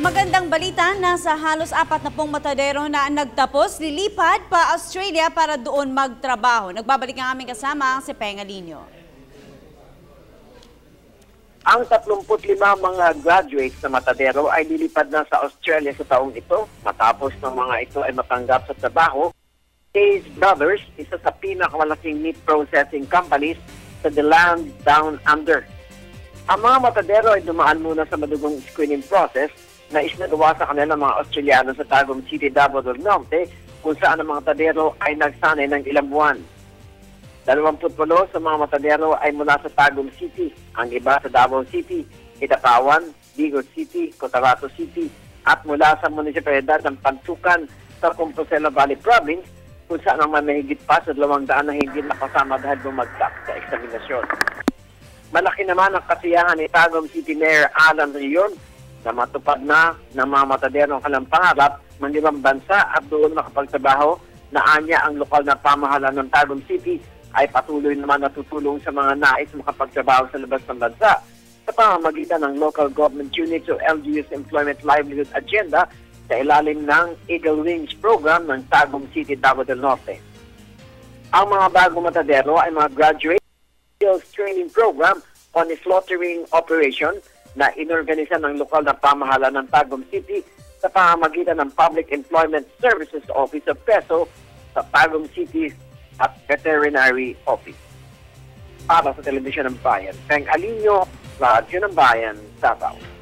Magandang balita, nasa halos 40 matadero na nagtapos, lilipad pa Australia para doon magtrabaho. Nagbabalik ang aming kasama si Pengalinho. Ang 35 mga graduates na matadero ay lilipad na sa Australia sa taong ito matapos ng mga ito ay matanggap sa trabaho. Case Brothers, isa sa pinakamalaking meat processing companies sa the land down under. Ang mga matadero ay dumaan muna sa madugong screening process na isinagawa sa kanila mga Australiano sa Tagum City, Davao del Norte, kung saan ang mga matadero ay nagsanay ng ilang buwan. 28 sa mga matadero ay mula sa Tagum City, ang iba sa Davao City, Itapawan, Vigo City, Cotabato City, at mula sa munisipalidad ng Pantukan sa Compostela Valley Province, kung saan ang mahigit pa sa 200 na hindi nakasama dahil bumagsak sa eksaminasyon. Malaki naman ang kasiyahan ni Tagum City Mayor Alan Rion na matupad na ng mga matadero ang kanilang pangarap ng ibang bansa at doon makapagtrabaho na anya ang lokal na pamahalaan ng Tagum City ay patuloy naman natutulong sa mga nais makapagtrabaho sa labas ng bansa sa pamamagitan ng Local Government Units o LGU's Employment Livelihood Agenda sa ilalim ng Eagle Wings Program ng Tagum City, Davao del Norte. Ang mga bagong matadero ay mga graduate skills training program on a slaughtering operation na inorganisa ng lokal na pamahalaan ng Tagum City sa pamamagitan ng Public Employment Services Office of PESO sa Tagum City at Veterinary Office. Para sa Telebisyon ng Bayan, Pengalinho, Radyo ng Bayan, Davao.